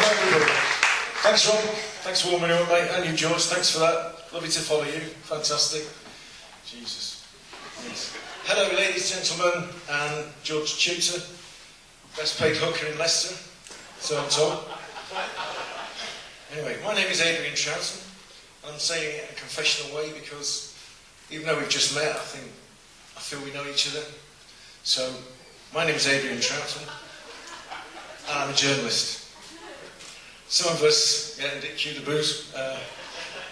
everybody. Thanks, Rob. Thanks for warming up, mate. And you, George. Thanks for that. Lovely to follow you. Fantastic. Jesus. Yes. Hello, ladies, gentlemen, and George Tutor, best paid hooker in Leicester, so I'm told. Anyway, my name is Adrian Troughton, and I'm saying it in a confessional way because even though we've just met, I feel we know each other. So, my name is Adrian Troughton, and I'm a journalist. Some of us, cue the booze,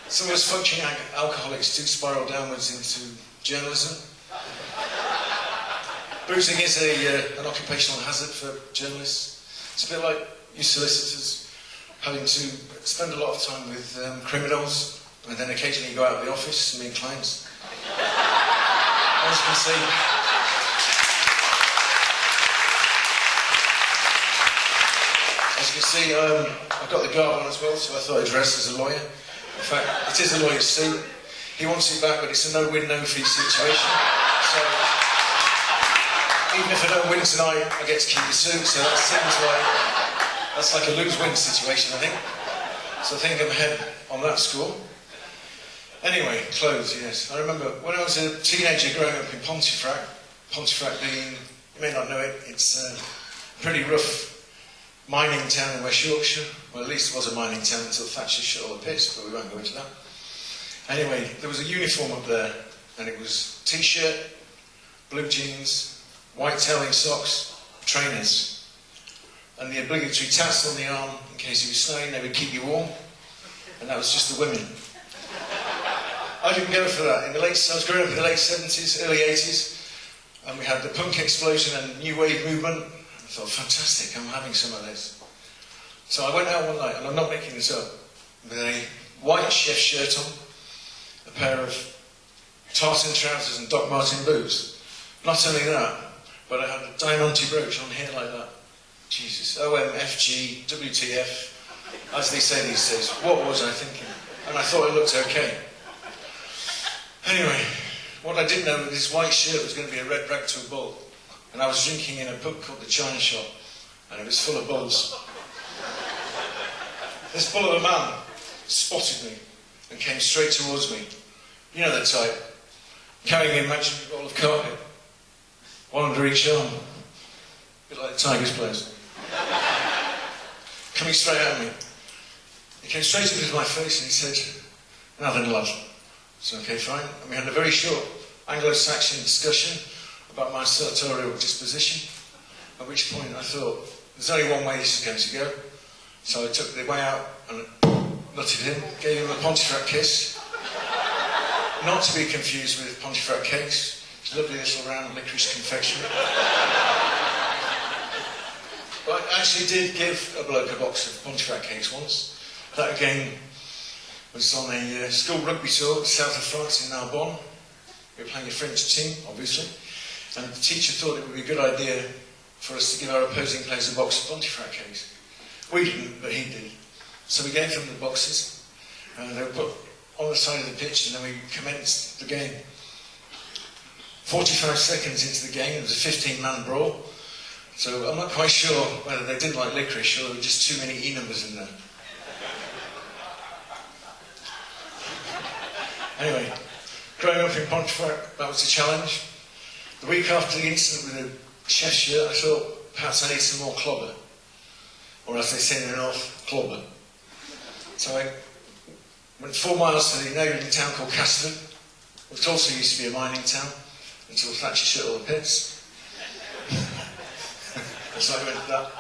some of us functioning alcoholics do spiral downwards into journalism. Boozing is an occupational hazard for journalists. It's a bit like you solicitors having to spend a lot of time with criminals and then occasionally go out of the office and meet clients. As you can see, I've got the garb on as well, so I thought I'd dress as a lawyer. In fact, it is a lawyer's suit. He wants it back, but it's a no-win, no-fee situation. So, even if I don't win tonight, I get to keep the suit, so that seems like that's like a lose-win situation, I think. So I think I'm ahead on that score. Anyway, clothes, yes. I remember when I was a teenager growing up in Pontefract being, you may not know it, it's a pretty rough mining town in West Yorkshire. Well, at least it was a mining town until Thatcher shut all the pits, but we won't go into that. Anyway, there was a uniform up there, and it was t-shirt, blue jeans, white tailing socks, trainers, and the obligatory tats on the arm in case it was snowing. They would keep you warm, and that was just the women. I didn't go for that. I was growing up in the late 70s, early 80s, and we had the punk explosion and new wave movement. I thought, fantastic, I'm having some of this. So I went out one night, and I'm not making this up, with a white chef shirt on, a pair of tartan trousers and Doc Marten boots. Not only that, but I had a diamante brooch on here like that. Jesus, OMFG, WTF, as they say these days. What was I thinking? And I thought it looked okay. Anyway, what I didn't know was this white shirt was going to be a red rag to a bull. And I was drinking in a pub called the China Shop, and it was full of bulls. This bull of a man spotted me and came straight towards me. You know the type, carrying an imaginary roll of carpet, one under each arm, a bit like the Tigers players. Coming straight at me. He came straight up into my face and he said, "Now then, lad." I said, "Okay, fine." And we had a very short Anglo-Saxon discussion about my sartorial disposition, at which point I thought, there's only one way this is going to go. So I took the way out and nutted him, gave him a Pontefract kiss, not to be confused with Pontefract cakes. It's a lovely little round licorice confectionery. But I actually did give a bloke a box of Pontefract cakes once. That again was on a school rugby tour south of France in Narbonne. We were playing a French team, obviously. And the teacher thought it would be a good idea for us to give our opposing players a box of Pontefract cakes. We didn't, but he did. So we gave them the boxes, and they were put on the side of the pitch, and then we commenced the game. 45 seconds into the game, it was a 15-man brawl. So I'm not quite sure whether they didn't like licorice or there were just too many E numbers in there. Anyway, growing up in Pontefract, that was a challenge. The week after the incident with the chef's shirt, I thought perhaps I need some more clobber. Or as they say in the north, clobber. So I went 4 miles to the neighbouring town called Castleford, which also used to be a mining town, until Thatcher shut all the pits. So I went to that.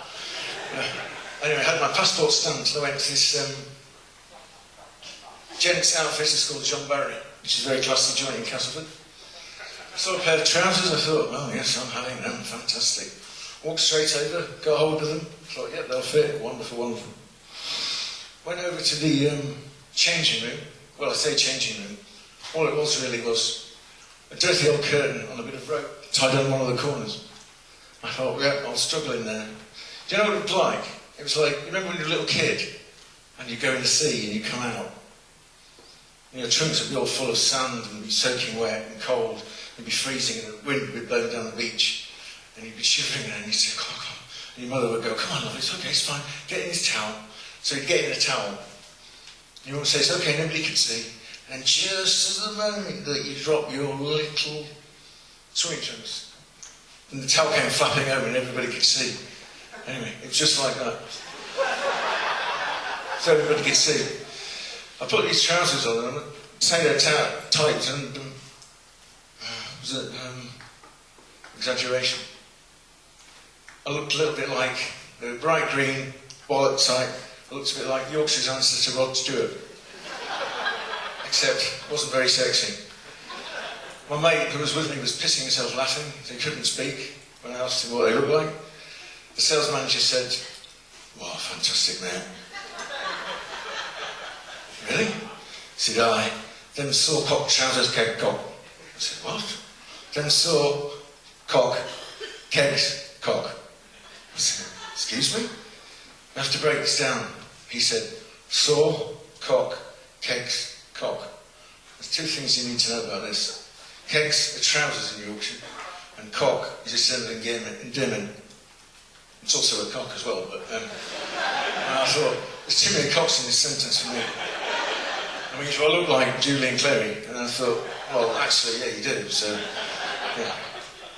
Anyway, I had my passport stamped, and I went to this gents outfit, it's called John Barry, which is a very classy joint in Castleford. I saw a pair of trousers, I thought, oh yes, I'm having them, fantastic. Walked straight over, got hold of them, thought, yeah, they'll fit, wonderful, wonderful. Went over to the changing room, well I say changing room, all it was really was a dirty old curtain on a bit of rope tied on one of the corners. I thought, yeah, I'll struggle in there. Do you know what it was like? It was like, you remember when you were a little kid and you go in the sea and you come out? And your trunks would be all full of sand and be soaking wet and cold. You'd be freezing and the wind would be blowing down the beach. And you'd be shivering there and you'd say, come on, come on. And your mother would go, come on, love, it's okay, it's fine. Get in this towel, So he'd get in a towel. You would say, it's okay, nobody can see. And just at the moment that you drop your little sweetness, and the towel came flapping over and everybody could see. Anyway, it was just like that. So everybody could see. I put these trousers on and say they're tight and was it exaggeration? I looked a little bit like the bright green wallet tight. I looked a bit like Yorkshire's answer to Rod Stewart. Except it wasn't very sexy. My mate who was with me was pissing himself laughing, so he couldn't speak when I asked him what they looked like. The sales manager said, "Wow, fantastic man." "Really?" Said I. Them saw cock trousers, keg cock. I said, "What?" Them saw cock, kegs, cock. I said, "Excuse me?" "We have to break this down." He said, "Saw, cock, kegs, cock." There's two things you need to know about this. Kegs are trousers in Yorkshire, and cock is a symbol of endearment. It's also a cock as well, but and I thought, there's too many cocks in this sentence for me. I mean, I look like Julian Clary, and I thought, well, actually, yeah, you do, so, yeah.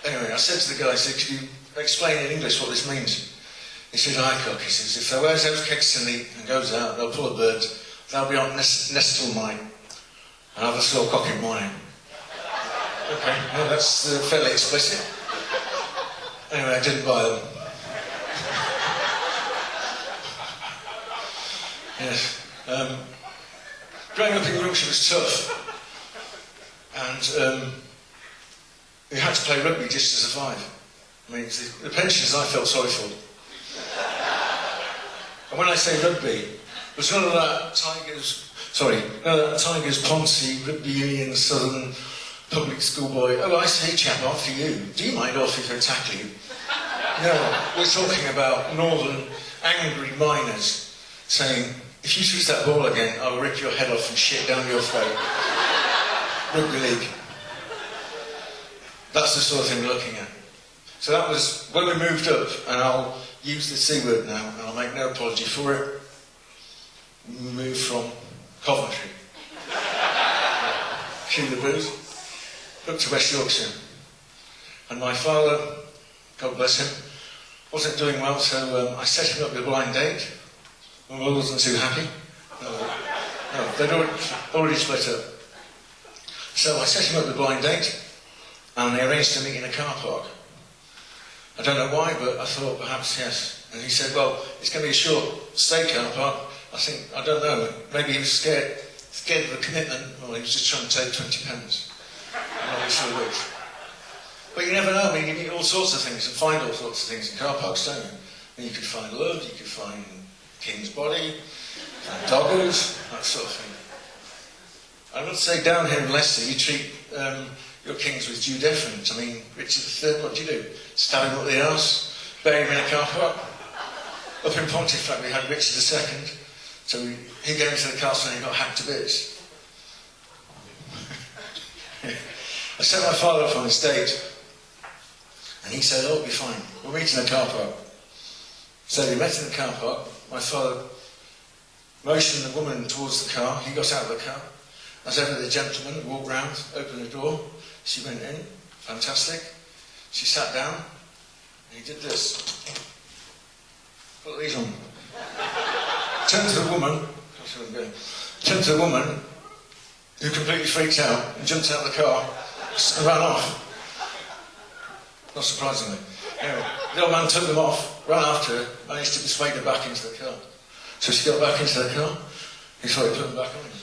Anyway, I said to the guy, I said, "Could you explain in English what this means?" He said, "Aye, cock," he says, "if they wears those kegs to neat and goes out, they'll pull a bird, they'll be on nestle night, and have a sore cock in morning." Okay, well, that's fairly explicit. Anyway, I didn't buy them. Yes. Growing up in Yorkshire was tough, and you had to play rugby just to survive. I mean, the pensioners I felt sorry for. And when I say rugby, it was none of that Tigers, Ponce, Rugby Union, Southern, public school boy. "Oh, I say, chap, after you. Do you mind off if I tackle you?" No, we're talking about northern, angry miners saying, "If you choose that ball again, I'll rip your head off and shit down your throat." Rugby league. That's the sort of thing we're looking at. So that was when we moved up, and I'll use the C word now, and I'll make no apology for it. We moved from Coventry. Cue the booze. Up to West Yorkshire. And my father, God bless him, wasn't doing well, so I set him up with a blind date. My mother wasn't too happy. No, they'd already split up. So I set him up with a blind date, and they arranged to meet in a car park. I don't know why, but I thought perhaps yes. And he said, "Well, it's going to be a short stay car park." I don't know, maybe he was scared of the commitment, or he was just trying to take 20 pence. But you never know. I mean, you meet all sorts of things and find all sorts of things in car parks, don't you? And you could find love, you could find King's body, and doggos, that sort of thing. I would say down here in Leicester, you treat your kings with due deference. I mean, Richard III, what do you do? Stab him up the arse, bury him in a car park. Up in Pontefract, we had Richard II, so he came into the castle and he got hacked to bits. I set my father up on his date, and he said, "Oh, it'll be fine. We'll meet in a car park." So we met in the car park. My father motioned the woman towards the car. He got out of the car. As ever, the gentleman walked round, opened the door. She went in. Fantastic. She sat down, and he did this. Put these on. Turned to the woman, who completely freaked out and jumped out of the car and ran off. Not surprisingly. Anyway, the old man took them off, ran after her, managed to persuade her back into the car. So she got back into the car, he thought he'd put them back on again.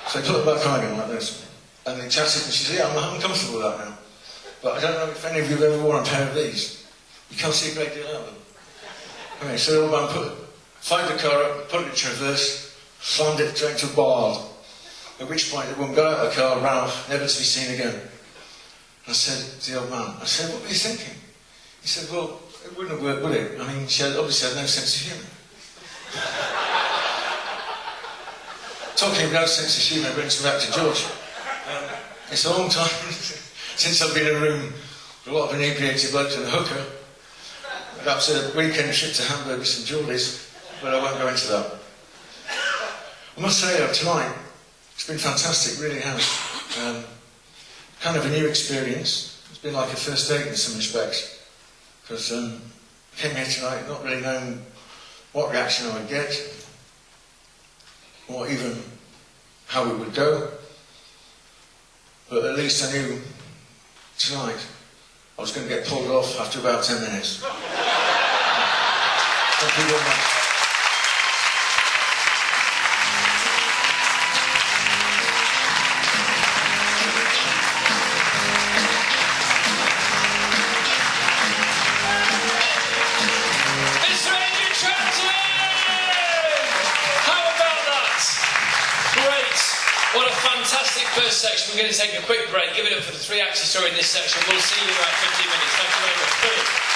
So he put them back on again like this. And they chatted, and she said, "Yeah, I'm comfortable with that now. But I don't know if any of you have ever worn a pair of these. You can't see a great deal out of them." Okay, so the old man fired the car up, put it into reverse, slammed it straight into a bollard. At which point the woman got out of the car, ran off, never to be seen again. And I said to the old man, "What were you thinking?" He said, "Well, it wouldn't have worked, would it? I mean, she obviously had no sense of humour." Talking of no sense of humour brings me back to George. It's a long time since I've been in a room with a lot of inebriated blokes and a hooker. Perhaps a weekend trip to Hamburg with some Geordies. but I won't go into that. I must say, tonight, it's been fantastic, really has. Kind of a new experience. It's been like a first date in some respects. Because I came here tonight not really knowing what reaction I would get, or even how it would go. But at least I knew tonight I was going to get pulled off after about 10 minutes. Thank you very much. Mr. Adrian Troughton! How about that? Great. What a fantastic first section. We're going to take a quick break. Give it up for the three acts you saw in this section. We'll see you in about 15 minutes. Thank you very much. Brilliant.